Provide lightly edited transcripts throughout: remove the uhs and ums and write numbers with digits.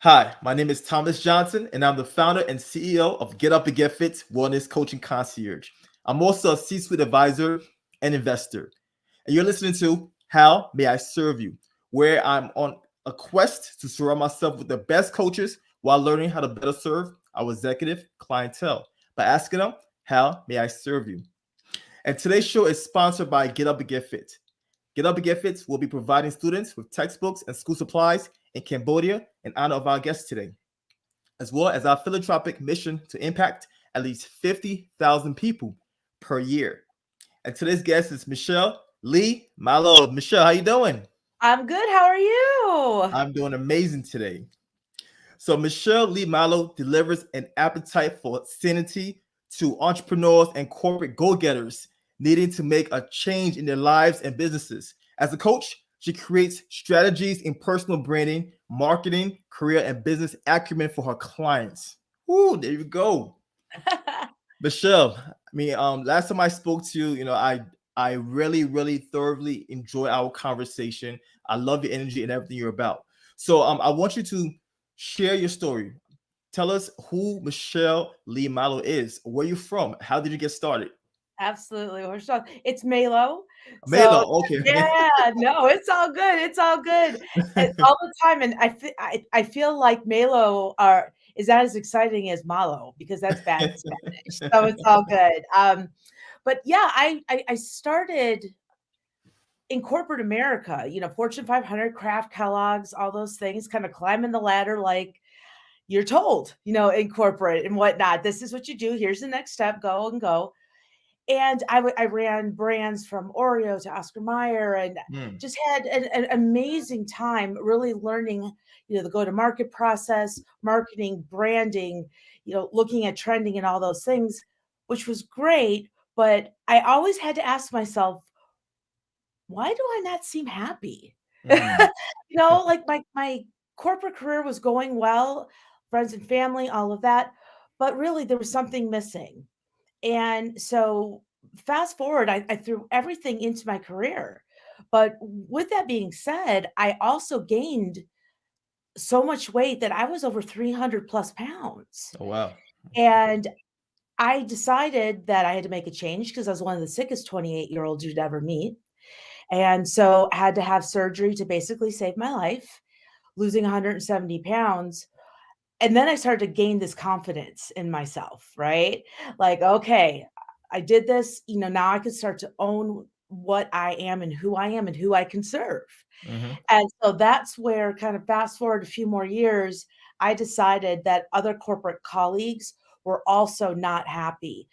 Hi, my name is Thomas Johnson, and I'm the founder and CEO of GetUpNGetFit Wellness Coaching Concierge. I'm also a C-suite advisor and investor. And you're listening to How May I Serve You, where I'm on a quest to surround myself with the best coaches while learning how to better serve our executive clientele by asking them, how may I serve you? And today's show is sponsored by Get Up and Get Fit. Get Up and Get Fit will be providing students with textbooks and school supplies in Cambodia in honor of our guest today, as well as our philanthropic mission to impact at least 50,000 people per year. And today's guest is Michele Malo. Michele, how you doing? I'm good. How are you? I'm doing amazing today. So Michele Malo delivers an appetite for sanity to entrepreneurs and corporate go-getters needing to make a change in their lives and businesses. As a coach, she creates strategies in personal branding, marketing, career, and business acumen for her clients. Ooh, there you go. Michele, last time I spoke to you, I really thoroughly enjoy our conversation. I love your energy and everything you're about. So I want you to share your story. Tell us who Michele Malo is. Where you from? How did you get started? Absolutely. It's Malo. So Malo, okay. yeah, no, it's all good. It's all good. And all the time. And I feel like Malo is not as exciting as Malo because that's bad in Spanish. So it's all good. But yeah, I started in corporate America, Fortune 500, Kraft, Kellogg's, all those things, kind of climbing the ladder like you're told, in corporate and whatnot. This is what you do. Here's the next step. Go and go. And I ran brands from Oreo to Oscar Mayer and Hmm. just had an amazing time really learning, the go-to-market process, marketing, branding, looking at trending and all those things, which was great. But I always had to ask myself, why do I not seem happy? Hmm. Like my corporate career was going well, friends and family, all of that, but really there was something missing. And so fast forward, I threw everything into my career. But with that being said, I also gained so much weight that I was over 300 plus pounds. Oh wow. And I decided that I had to make a change because I was one of the sickest 28-year-olds you'd ever meet. And so I had to have surgery to basically save my life, losing 170 pounds. And then I started to gain this confidence in myself, right? Like, okay, I did this, now I can start to own what I am and who I can serve. Hmm. And so that's where, kind of fast forward a few more years, I decided that other corporate colleagues were also not happy,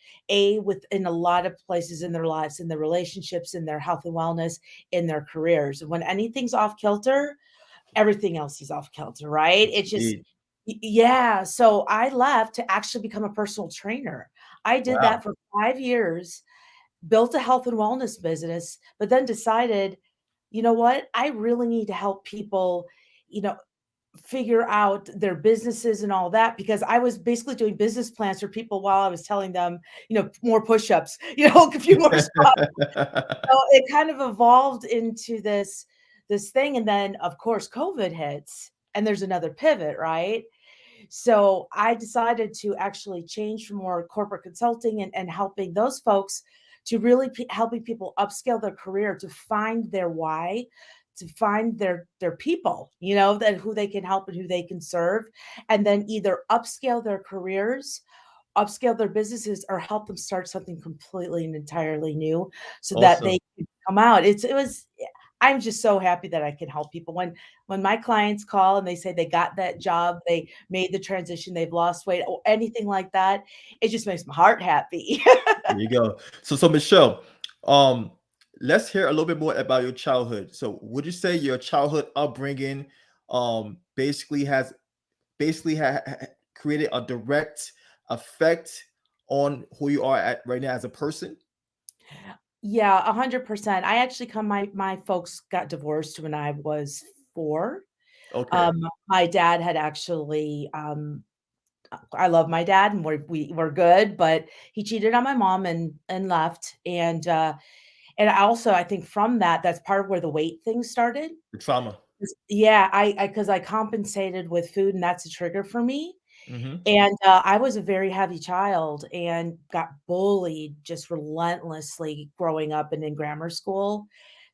within a lot of places in their lives, in their relationships, in their health and wellness, in their careers. When anything's off kilter, everything else is off kilter, right? It just, Indeed. yeah. So I left to actually become a personal trainer. I did that Wow. for 5 years, built a health and wellness business, but then decided, you know what? I really need to help people, you know, figure out their businesses and all that because I was basically doing business plans for people while I was telling them, more push-ups, a few more squats. So it kind of evolved into this thing. And then of course COVID hits and there's another pivot, right? So I decided to actually change from more corporate consulting and helping those folks to really helping people upscale their career to find their why, to find their people, that who they can help and who they can serve, and then either upscale their careers, upscale their businesses, or help them start something completely and entirely new so that Awesome. they can come out. I'm just so happy that I can help people. When my clients call and they say they got that job, they made the transition, they've lost weight, or anything like that, it just makes my heart happy. There you go. So Michele, um, let's hear a little bit more about your childhood. So would you say your childhood upbringing basically has created a direct effect on who you are at right now as a person? Yeah, 100%. I actually my folks got divorced when I was 4. Okay. Um, my dad had actually, I love my dad and we were good, but he cheated on my mom and left. And I also, I think from that, that's part of where the weight thing started. The trauma. Yeah, I because I compensated with food, and that's a trigger for me. Mm-hmm. And, I was a very heavy child and got bullied just relentlessly growing up and in grammar school.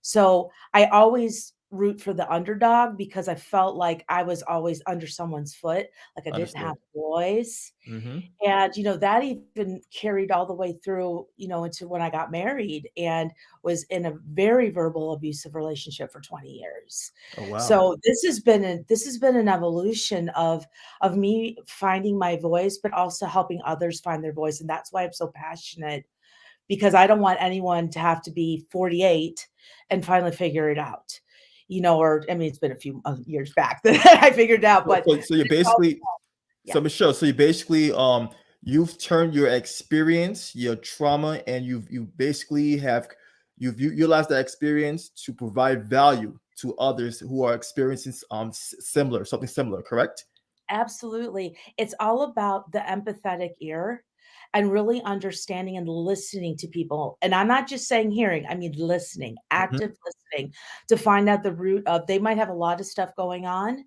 So, I always root for the underdog because I felt like I was always under someone's foot, like I didn't have Understood. a voice. Mm-hmm. And, that even carried all the way through, into when I got married and was in a very verbal abusive relationship for 20 years. Oh wow. So this has been an evolution of me finding my voice, but also helping others find their voice. And that's why I'm so passionate because I don't want anyone to have to be 48 and finally figure it out. Or I mean, it's been a few years back that I figured it out, So, but so, so you're basically yeah. so Michelle, so you basically you've turned your experience, your trauma, and you basically have you've utilized that experience to provide value to others who are experiencing similar something similar, correct? Absolutely. It's all about the empathetic ear and really understanding and listening to people. And I'm not just saying hearing, I mean listening, Mhm. active listening to find out the root of they might have a lot of stuff going on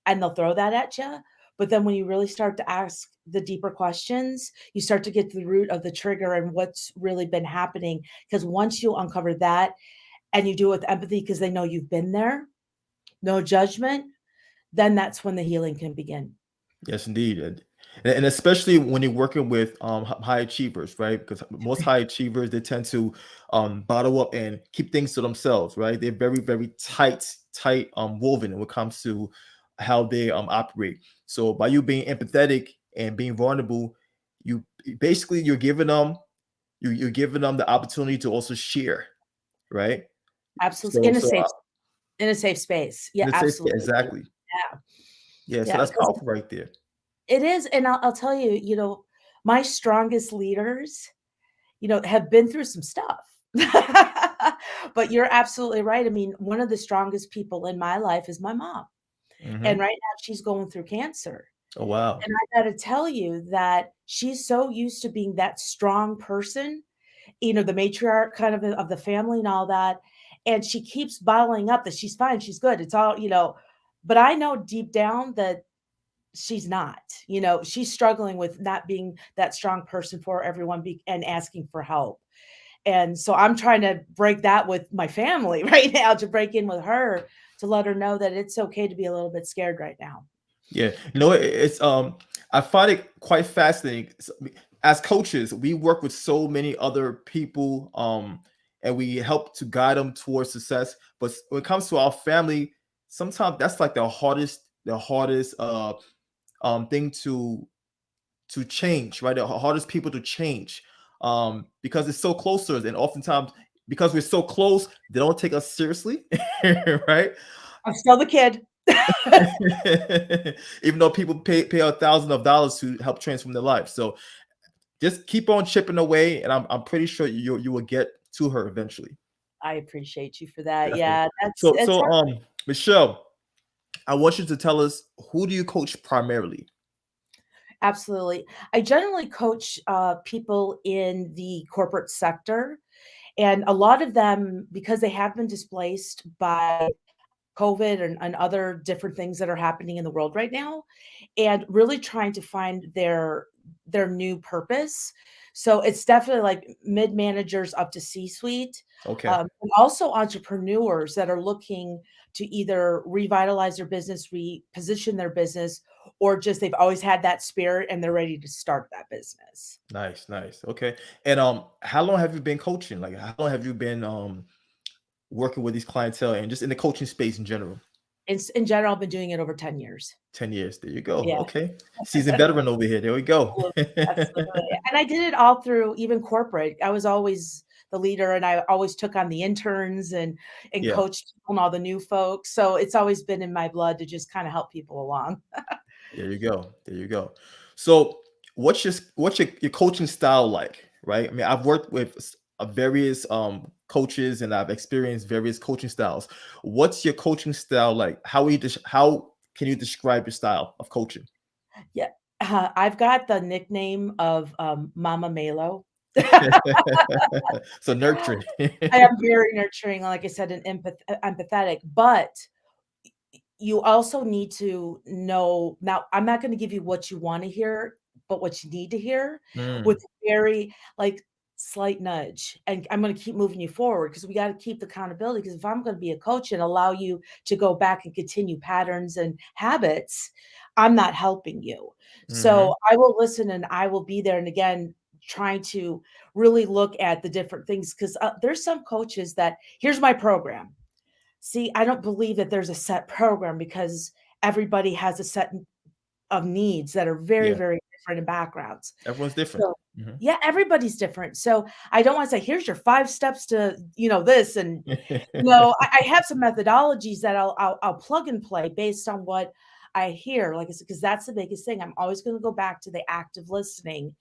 and they'll throw that at you. But then when you really start to ask the deeper questions, you start to get to the root of the trigger and what's really been happening. Because once you uncover that and you do it with empathy because they know you've been there, no judgment, then that's when the healing can begin. Yes, indeed, and especially when you're working with high achievers, right? Because most high achievers they tend to bottle up and keep things to themselves, right? They're very, very tight woven when it comes to how they operate. So by you being empathetic and being vulnerable, you basically you're giving them the opportunity to also share, right? Absolutely, So so in a safe space. Yeah, in a safe space, absolutely. exactly. Yeah, Yeah, so yeah, that's because powerful right there. it is, and I'll tell you, my strongest leaders, have been through some stuff. But you're absolutely right. I mean, one of the strongest people in my life is my mom, and Hmm. right now she's going through cancer. Oh wow. And I gotta tell you that she's so used to being that strong person, the matriarch kind of the family and all that, and she keeps bottling up that she's fine, she's good, it's all, but I know deep down that she's not, she's struggling with not being that strong person for everyone and asking for help. And so I'm trying to break that with my family right now to break in with her to let her know that it's okay to be a little bit scared right now. Yeah, it's I find it quite fascinating. As coaches, we work with so many other people, and we help to guide them towards success. But when it comes to our family, sometimes that's like the hardest thing to change, right? The hardest people to change, because it's so close to us, and oftentimes because we're so close, they don't take us seriously, right? I'm still the kid. Even though people pay $1,000s to help transform their life. So just keep on chipping away, and I'm pretty sure you will get to her eventually. I appreciate you for that. Definitely. Yeah, that's So it's so hard. Michelle, I want you to tell us, who do you coach primarily? Absolutely. I generally coach people in the corporate sector, and a lot of them, because they have been displaced by COVID and other different things that are happening in the world right now, and really trying to find their new purpose. So it's definitely like mid managers up to C-suite, Okay. and also entrepreneurs that are looking to either revitalize their business, reposition their business, or just they've always had that spirit and they're ready to start that business. Nice, nice. Okay. And how long have you been coaching? Like how long have you been working with these clientele and just in the coaching space in general? In general, I've been doing it over 10 years. 10 years. There you go. Yeah. Okay. Seasoned veteran over here. There we go. Absolutely, absolutely, and I did it all through even corporate. I was always the leader, and I always took on the interns and Yeah. coached people and all the new folks, so it's always been in my blood to just kinda help people along. There you go. There you go. So, what's your coaching style like? Right. I mean, I've worked with various coaches, and I've experienced various coaching styles. What's your coaching style like? How can you describe your style of coaching? Yeah, I've got the nickname of, Mama Malo. So nurturing. I am very nurturing, like I said, and empathetic, but you also need to know, now I'm not going to give you what you want to hear, but what you need to hear, with Mm, a very like slight nudge. And I'm going to keep moving you forward, because we got to keep the accountability. Because if I'm going to be a coach and allow you to go back and continue patterns and habits, I'm not helping you. So mhm. I will listen and I will be there. And again, trying to really look at the different things, because there's some coaches that, here's my program. See, I don't believe that there's a set program, because everybody has a set of needs that are very, Yeah, very different in backgrounds. everyone's different. So, Mhm. yeah, everybody's different. So I don't want to say, here's your 5 steps to, this. And, I have some methodologies that I'll plug and play based on what I hear. Like I said, because that's the biggest thing. I'm always going to go back to the active listening,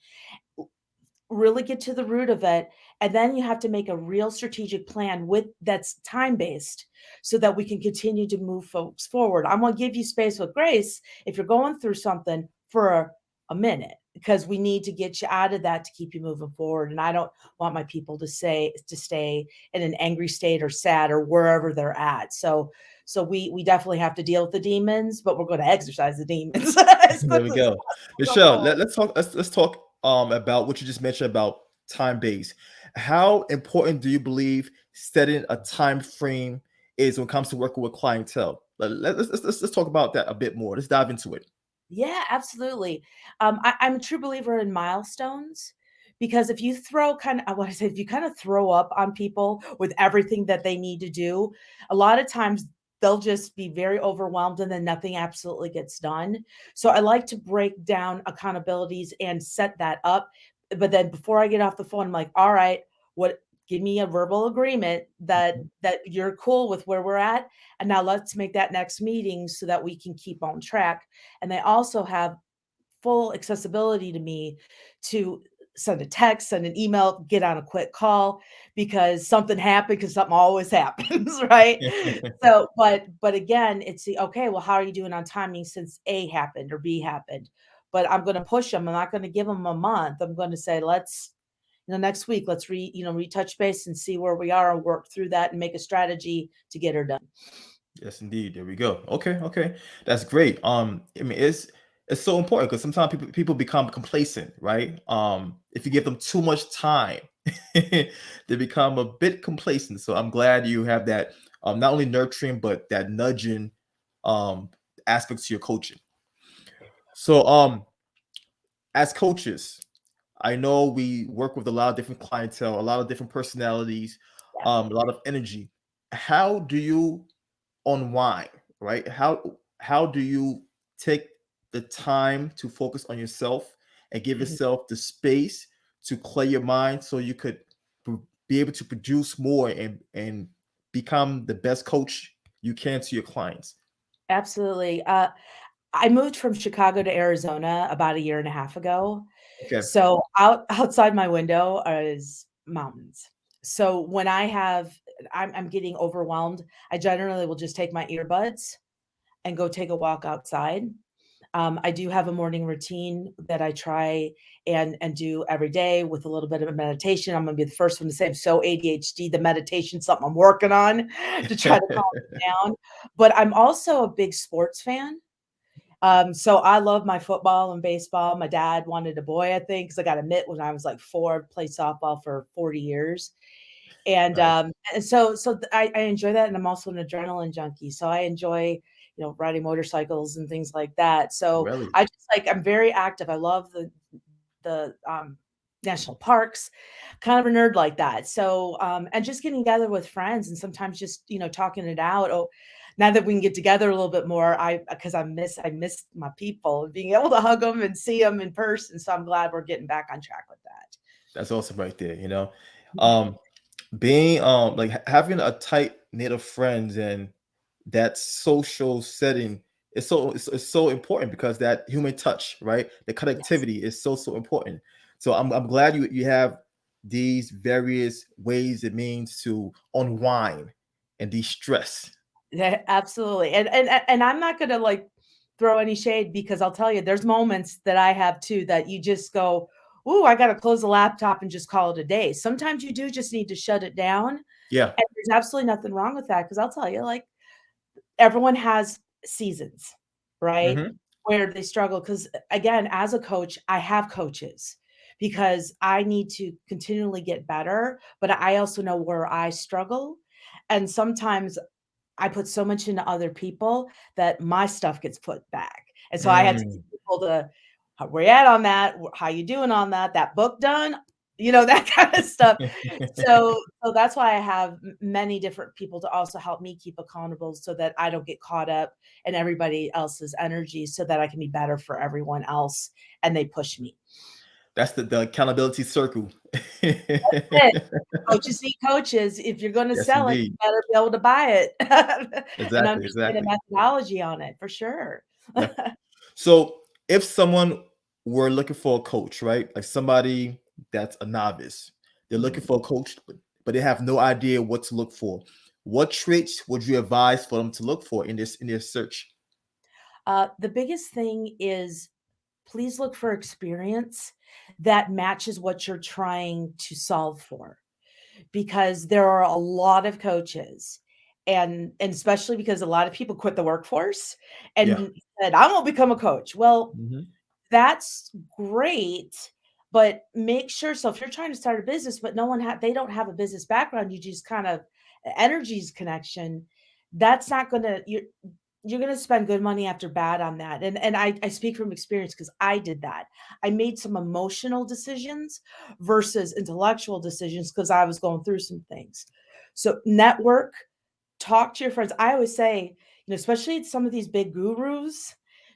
really get to the root of it, and then you have to make a real strategic plan with that's time based, so that we can continue to move folks forward. I'm going to give you space with grace if you're going through something for a minute, because we need to get you out of that to keep you moving forward. And I don't want my people to stay in an angry state or sad or wherever they're at. So we definitely have to deal with the demons, but we're going to exercise the demons as There we quickly as go. possible. Go Michelle, forward. let's talk about what you just mentioned about time base. How important do you believe setting a time frame is when it comes to working with clientele? Let's talk about that a bit more. Let's dive into it. Yeah, absolutely. I'm a true believer in milestones, because if you throw kind of what I say, if you kind of throw up on people with everything that they need to do, a lot of times they'll just be very overwhelmed, and then nothing absolutely gets done. So I like to break down accountabilities and set that up. But then before I get off the phone, I'm like, all right, what, give me a verbal agreement that Mhm. you're cool with where we're at. And now let's make that next meeting so that we can keep on track. And they also have full accessibility to me to send a text, send an email, get on a quick call, because something happened, because something always happens, right? So, but again, it's the, okay, well, how are you doing on timing since A happened or B happened? But I'm going to push them. I'm not going to give them a month. I'm going to say, let's, next week, let's retouch base and see where we are and work through that and make a strategy to get her done. Yes, indeed. There we go. Okay, okay, that's great. I mean, it's so important because sometimes people become complacent, right? If you give them too much time, they become a bit complacent. So I'm glad you have that, not only nurturing but that nudging, um, aspect to your coaching. So, as coaches, I know we work with a lot of different clientele, a lot of different personalities, Yeah. a lot of energy. How do you unwind, right? How do you take the time to focus on yourself and give Mhm. yourself the space to clear your mind so you could be able to produce more and become the best coach you can to your clients? Absolutely. I moved from Chicago to Arizona about a year and a half ago. Okay. So outside my window is mountains. So when I'm getting overwhelmed, I generally will just take my earbuds and go take a walk outside. I do have a morning routine that I try and do every day with a little bit of a meditation. I'm gonna be the first one to say I'm so ADHD. The meditation something I'm working on to try to calm me down. But I'm also a big sports fan. So I love my football and baseball. My dad wanted a boy, I think, because I got a mitt when I was like 4, played softball for 40 years. And Nice. I enjoy that. And I'm also an adrenaline junkie. So I enjoy, riding motorcycles and things like that. So Really? I just like, I'm very active. I love the national parks, kind of a nerd like that. So, and just getting together with friends and sometimes just, talking it out. Oh, now that we can get together a little bit more, because I miss my people and being able to hug them and see them in person. So I'm glad we're getting back on track with that. That's awesome right there, Um, being like having a tight knit of friends and that social setting is it's so important because that human touch, right? The Yes. connectivity is so important. So I'm glad you have these various ways it means to unwind and de-stress. Yeah, absolutely. And I'm not gonna like throw any shade, because I'll tell you, there's moments that I have too that you just go, "Ooh, I gotta close the laptop and just call it a day." Sometimes you do just need to shut it down, Yeah. and there's absolutely nothing wrong with that. Because 'cause I'll tell you, like, everyone has seasons, right? Mm-hmm. Where they struggle. Because again, as a coach, I have coaches because I need to continually get better, but I also know where I struggle. And sometimes I put so much into other people that my stuff gets put back. And so I had to get Mm. people to, where you at on that? How you doing on that? That book done? That kind of stuff. So that's why I have many different people to also help me keep accountable so that I don't get caught up in everybody else's energy so that I can be better for everyone else and they push me. That's the accountability circle. That's it. Coaches need coaches. If you're going to Yes, sell it, you indeed. better be able to buy it and Exactly, understand the exactly. methodology on it for sure. Yeah. So if someone were looking for a coach, right? Like somebody that's a novice, they're looking Mhm. for a coach, but they have no idea what to look for. What traits would you advise for them to look for in their search? The biggest thing is please look for experience that matches what you're trying to solve for. Because there are a lot of coaches and especially because a lot of people quit the workforce Yeah. and said, "I won't become a coach." Well, Hmm. that's great, but make sure so if you're trying to start a business, but they don't have a business background, you just kind of energies connection, that's not gonna you're gonna spend good money after bad on that. And I speak from experience because I did that. I made some emotional decisions versus intellectual decisions because I was going through some things. So network, talk to your friends. I always say, especially some of these big gurus,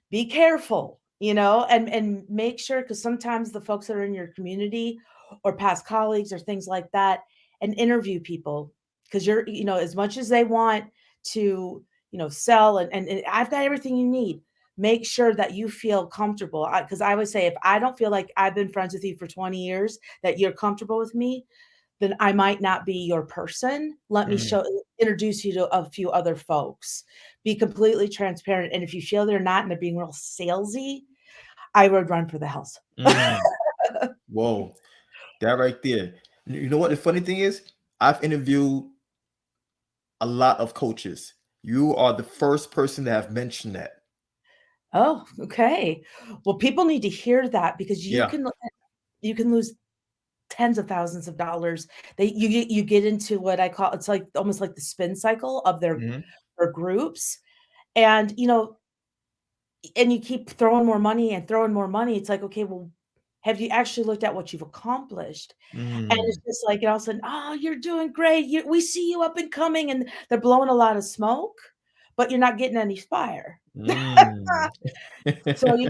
be careful, and make sure because sometimes the folks that are in your community or past colleagues or things like that, and interview people because as much as they want to, sell and I've got everything you need. Make sure that you feel comfortable. Because I always say, if I don't feel like I've been friends with you for 20 years, that you're comfortable with me, then I might not be your person. Let me introduce you to a few other folks. Be completely transparent. And if you feel they're not and they're being real salesy, I would run for the hills. Mm. Whoa, that right there. You know what the funny thing is? I've interviewed a lot of coaches. You are the first person to have mentioned that. Oh, okay. Well, people need to hear that because Yeah. you can lose tens of thousands of dollars. You get into what I call it's like almost like the spin cycle of Hmm. their groups. And and you keep throwing more money and throwing more money. It's like, okay, well, have you actually looked at what you've accomplished? And it's Mm. just like, and all of a sudden, oh, you're doing great. We see you up and coming, and they're blowing a lot of smoke, but you're not getting any fire. Mm. So you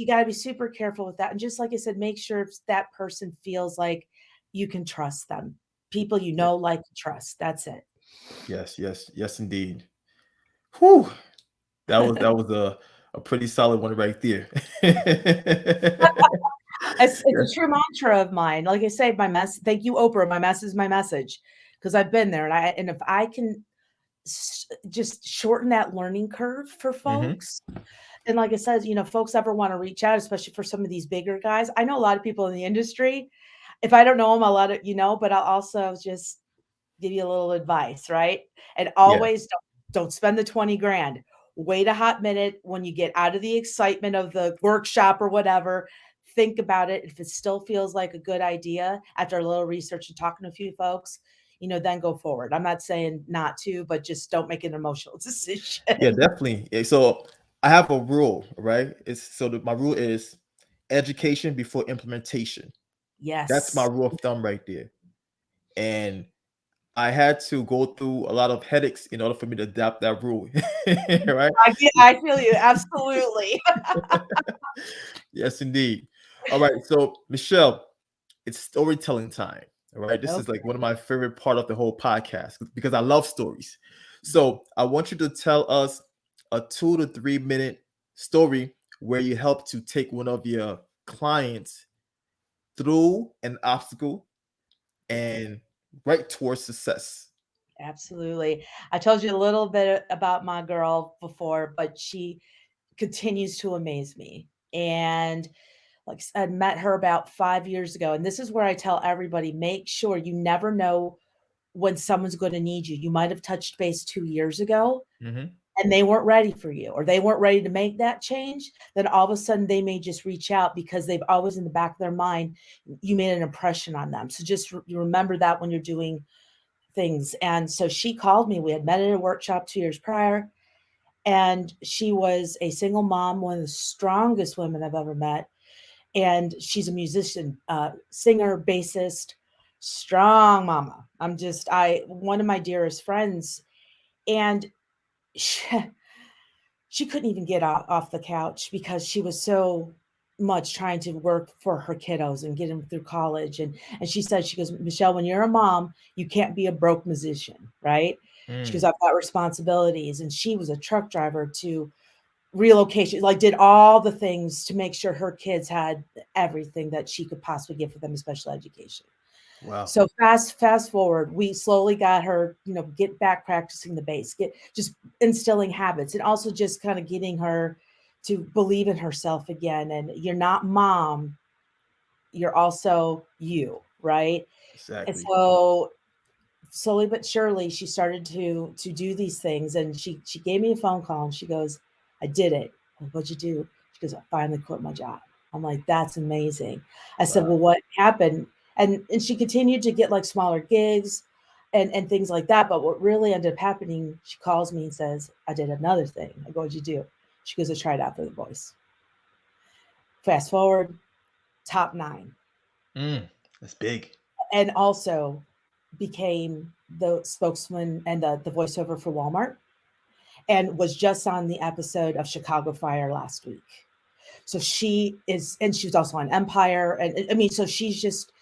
gotta be super careful with that. And just like I said, make sure that person feels like you can trust them. People like, trust. That's it. Yes, yes, yes, indeed. Whew. That was a pretty solid one right there. It's a Yes. true mantra of mine. Like I say, thank you, Oprah. My mess is my message because I've been there, and if I can just shorten that learning curve for Mhm. folks. And like I said, folks ever want to reach out, especially for some of these bigger guys. I know a lot of people in the industry. If I don't know them, I'll let it, but I'll also just give you a little advice, right? And Yeah. always don't spend the 20 grand. Wait a hot minute when you get out of the excitement of the workshop or whatever. Think about it. If it still feels like a good idea after a little research and talking to a few folks, then go forward. I'm not saying not to, but just don't make an emotional Yeah, decision. definitely. So I have a rule, right? My rule is education before implementation. That's my Yes. rule of thumb right there. And I had to go through a lot of headaches in order for me to adapt that rule, right? I feel you. Absolutely. Yes, indeed. All right. So, Michelle, it's storytelling time. All right. This is like Okay. one of my favorite part of the whole podcast because I love stories. So, I want you to tell us a 2 to 3 minute story where you help to take one of your clients through an obstacle and right towards success. Absolutely. I told you a little bit about my girl before, but she continues to amaze me. And like I said, met her about 5 years ago. And this is where I tell everybody, make sure you never know when someone's going to need you. You might have touched base 2 years ago, Mhm. and they weren't ready for you, or they weren't ready to make that change, then all of a sudden they may just reach out because they've always in the back of their mind, you made an impression on them. So just you remember that when you're doing things. And so she called me. We had met at a workshop 2 years prior, and she was a single mom, one of the strongest women I've ever met. And she's a musician, singer, bassist, strong mama. One of my dearest friends. And she couldn't even get off the couch because she was so much trying to work for her kiddos and get them through college. And she said, she goes, Michele, when you're a mom, you can't be a broke musician, right? She goes, I've got responsibilities. And she was a truck driver to relocation, like did all the things to make sure her kids had everything that she could possibly give for them, special education. Wow. So fast forward, we slowly got her, get back practicing the bass, get just instilling habits, and also just kind of getting her to believe in herself again. And you're not mom, you're also you, right? And Exactly. so slowly but surely she started to do these things, and she gave me a phone call and she goes, I did it. I'm like, what'd you do? She goes, I finally quit my job. I'm like, that's amazing. I said, Wow. well, what happened? And she continued to get like smaller gigs and things like that. But what really ended up happening, she calls me and says, I did another thing. I go, what'd you do? She goes, I tried out for The Voice. Fast forward, top 9. That's big. And also became the spokesman and the voiceover for Walmart, and was just on the episode of Chicago Fire last week. So she is, and she was also on Empire. And I mean, so she's just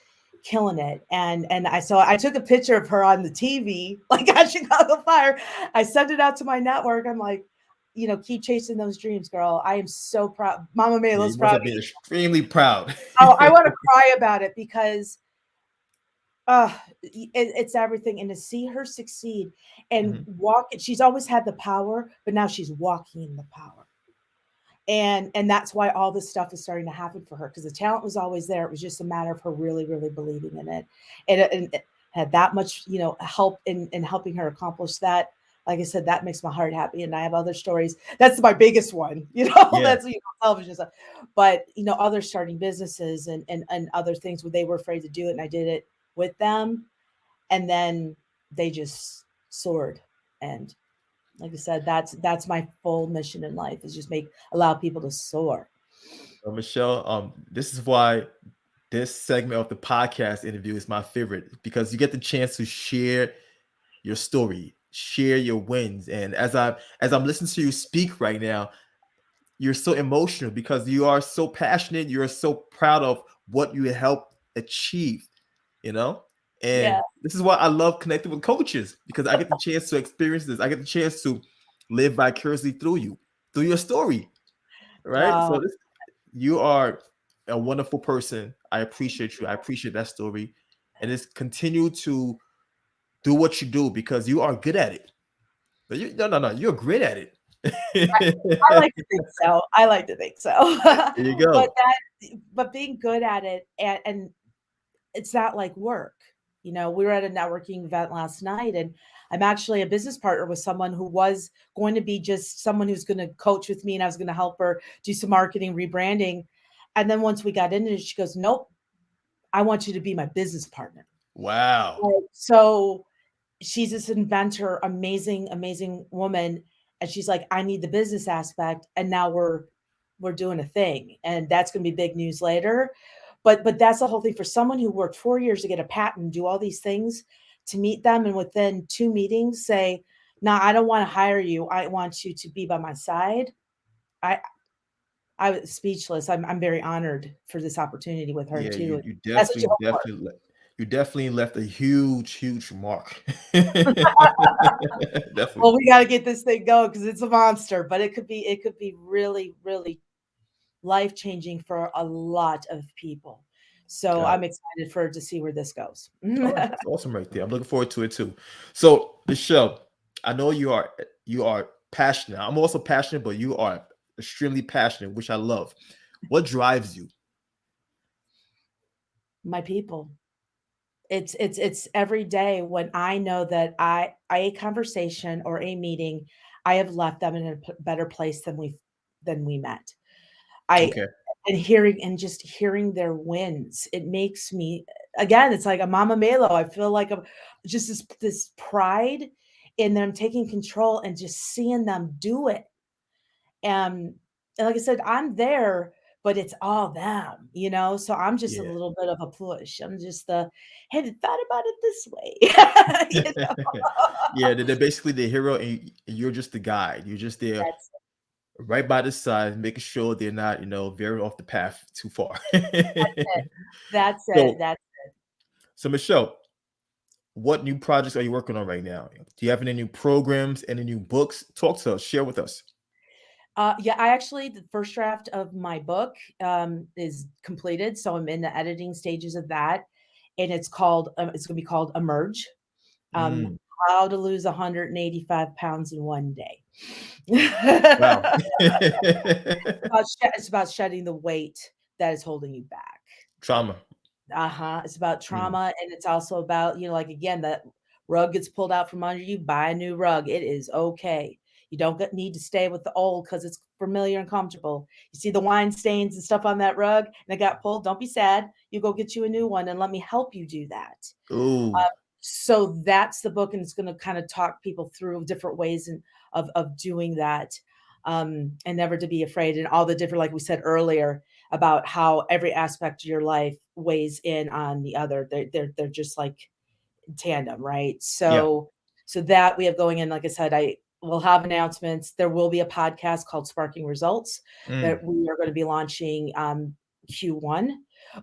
killing it. And I took a picture of her on the TV, like on Chicago Fire. I sent it out to my network. I'm like, keep chasing those dreams, girl. I am so proud. Mama May, Yeah, let's you must proud have of been you. extremely proud. Oh, I want to cry about it because it's everything. And to see her succeed and Mhm. walk, she's always had the power, but now she's walking in the power. And that's why all this stuff is starting to happen for her, because the talent was always there. It was just a matter of her really, really believing in it. And it had that much, help in helping her accomplish that. Like I said, that makes my heart happy. And I have other stories. That's my biggest one, Yeah. that's television stuff. But other starting businesses and other things where they were afraid to do it. And I did it with them. And then they just soared. And like I said, that's my full mission in life, is just allow people to soar. Michele, this is why this segment of the podcast interview is my favorite, because you get the chance to share your story, share your wins. And as I'm listening to you speak right now, you're so emotional because you are so passionate. You're so proud of what you helped achieve, you know? Yeah. And this is why I love connecting with coaches, because I get the chance to experience this. I get the chance to live vicariously through you, through your story, right? Oh, So you are a wonderful person. I appreciate you. I appreciate that story. And just continue to do what you do because you are good at it. No. You're great at it. I like to think so. I like to think so. There you but go. but being good at it, and it's not like work. We were at a networking event last night, and I'm actually a business partner with someone who was going to be just someone who's going to coach with me, and I was going to help her do some marketing, rebranding. And then once we got into it, she goes, nope, I want you to be my business partner. Wow. So she's this inventor, amazing, amazing woman. And she's like, I need the business aspect. And now we're doing a thing. And that's gonna be big news later. But that's the whole thing for someone who worked 4 years to get a patent, do all these things, to meet them and within 2 meetings say, no, I don't want to hire you. I want you to be by my side. I I was speechless. I'm very honored for this opportunity with her Yeah, too. you That's what you definitely hope for. you definitely left a huge mark. Well, Definitely. we got to get this thing going because it's a monster, but it could be really, really life changing for a lot of people. So Got it. I'm excited to see where this goes. All right, that's awesome right there. I'm looking forward to it too. So, Michele, I know you are passionate. I'm also passionate, but you are extremely passionate, which I love. What drives you? My people. It's every day when I know that a conversation or a meeting, I have left them in a better place than we met. I Okay. and just hearing their wins, it makes me, again, it's like a Mama Malo. I feel like I'm just this pride in them taking control and just seeing them do it. And like I said, I'm there, but it's all them, So I'm just a Yeah. little bit of a push. I'm just hey, thought about it this way. Yeah, they're basically the hero, and you're just the guide. You're just there That's right by the side, making sure they're not, veering off the path too far. it. That's it. So, That's so Michelle, what new projects are you working on right now? Do you have any new programs, any new books? Talk to us, share with us. Yeah, I actually, the first draft of my book is completed, so I'm in the editing stages of that, and it's going to be called Emerge. Um, Mm, how to lose 185 pounds in one day. wow. It's about shedding the weight that is holding you back. Trauma. Uh-huh. It's about Mm, trauma, and it's also about, like, again, that rug gets pulled out from under you, buy a new rug. It is okay. You don't need to stay with the old because it's familiar and comfortable. You see the wine stains and stuff on that rug and it got pulled. Don't be sad. You go get you a new one and let me help you do that. ooh, Uh, so that's the book, and it's going to kind of talk people through different ways of doing that, and never to be afraid, and all the different, like we said earlier, about how every aspect of your life weighs in on the other. They're just like tandem, right? yeah. So that we have going in. Like I said, I will have announcements. There will be a podcast called Sparking Results Mm, that we are going to be launching Q1,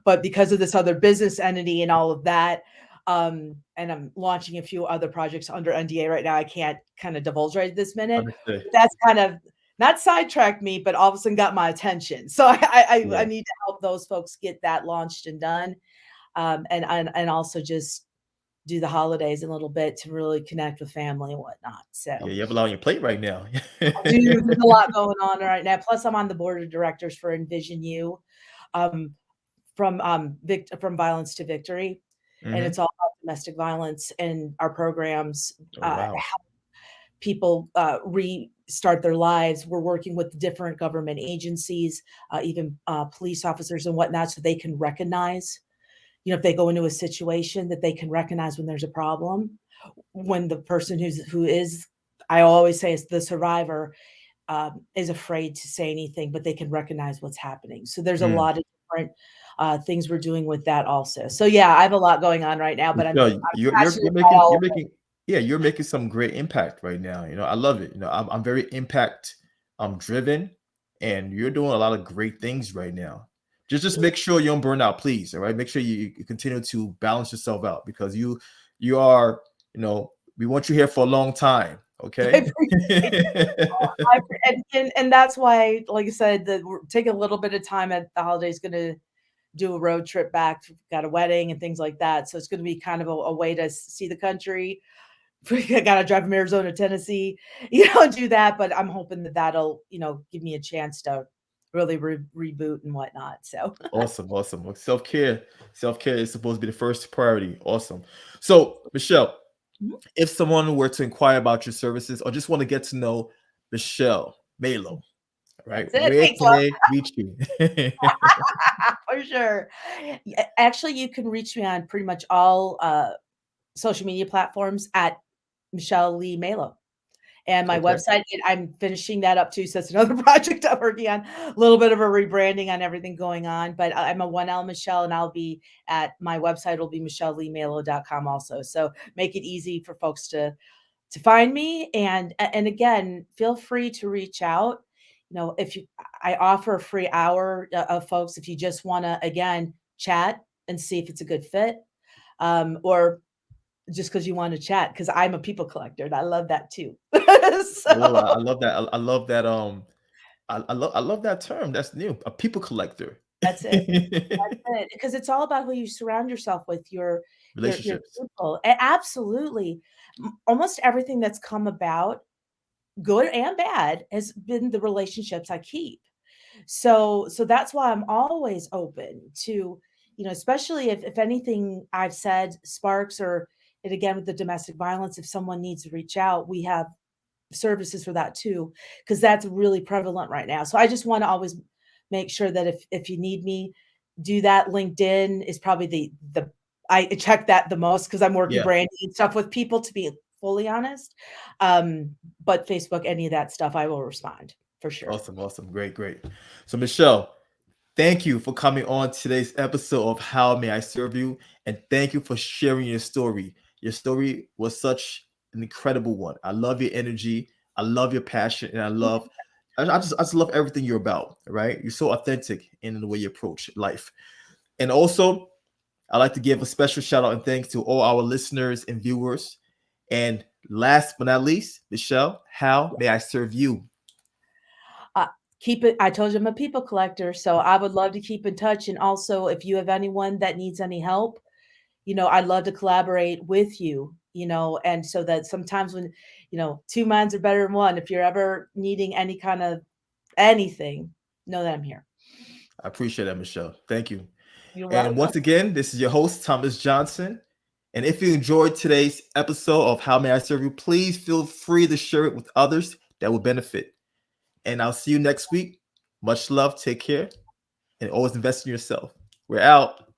but because of this other business entity and all of that, and I'm launching a few other projects under NDA right now, I can't kind of divulge right this minute. understood. But that's kind of not sidetracked me, but all of a sudden got my attention. So I Yeah. need to help those folks get that launched and done, and also just do the holidays a little bit to really connect with family and whatnot. Yeah, So you have a lot on your plate right now. there's a lot going on right now. Plus, I'm on the board of directors for Envision You, um, from Violence to Victory, and Mhm. it's all about domestic violence and our programs. Oh, wow. Help people restart their lives. We're working with different government agencies, even police officers and whatnot, so they can recognize, if they go into a situation, that they can recognize when there's a problem, when the person who is, I always say, is the survivor, is afraid to say anything, but they can recognize what's happening. So there's a Mm. lot of different things we're doing with that also. So yeah, I have a lot going on right now, but I'm Michelle, you're passionate about making all you're of it. making yeah, you're making some great impact right now. I love it. I'm very impact driven, and you're doing a lot of great things right now. Just make sure you don't burn out, please. All right. Make sure you continue to balance yourself out, because you are, we want you here for a long time. I Okay. appreciate it. And that's why, like I said, that we're taking a little bit of time at the holidays, gonna do a road trip back, got a wedding and things like that. So it's gonna be kind of a way to see the country. I gotta drive from Arizona to Tennessee, do that. But I'm hoping that that'll, give me a chance to really reboot and whatnot. So Awesome, awesome. Well, self-care is supposed to be the first priority. Awesome. So, Michelle, Mhm. if someone were to inquire about your services or just want to get to know Michele Malo, right? That's it. Where Thanks, can love. they reach you? For sure. Actually, you can reach me on pretty much all social media platforms at Michele Lee Malo. And my Okay. website, I'm finishing that up too, so it's another project I'm working on, a little bit of a rebranding on everything going on, but I'm a 1L Michelle, and I'll be at my website will be michelleleemalo.com also. So make it easy for folks to find me, and again, feel free to reach out. If I offer a free hour of folks if you just want to, again, chat and see if it's a good fit, or just because you want to chat, because I'm a people collector and I love that too. Oh, I So love that. I love that. I love that term. That's new. A people collector. that's it. That's it. Because it's all about who you surround yourself with, your Relationships. people. Absolutely. Almost everything that's come about, good and bad, has been the relationships I keep. So that's why I'm always open to, especially if anything I've said sparks, or, and again, with the domestic violence, if someone needs to reach out, we have services for that too, because that's really prevalent right now. So I just want to always make sure that if you need me, do that. LinkedIn is probably the I check that the most because I'm working Yeah. branding and stuff with people, to be fully honest. But Facebook, any of that stuff, I will respond for sure. Awesome. Great. So Michele, thank you for coming on today's episode of How May I Serve You? And thank you for sharing your story. Your story was such an incredible one. I love your energy. I love your passion. And I just love everything you're about, right? You're so authentic in the way you approach life. And also, I'd like to give a special shout out and thanks to all our listeners and viewers. And last but not least, Michele, how may I serve you? Keep it. I told you I'm a people collector, so I would love to keep in touch. And also, if you have anyone that needs any help, I'd love to collaborate with you, and so that sometimes when, two minds are better than one. If you're ever needing any kind of anything, know that I'm here. I appreciate that, Michele. Thank you. You're And welcome. once again, this is your host, Thomas Johnson. And if you enjoyed today's episode of How May I Serve You, please feel free to share it with others that will benefit. And I'll see you next week. Much love. Take care. And always invest in yourself. We're out.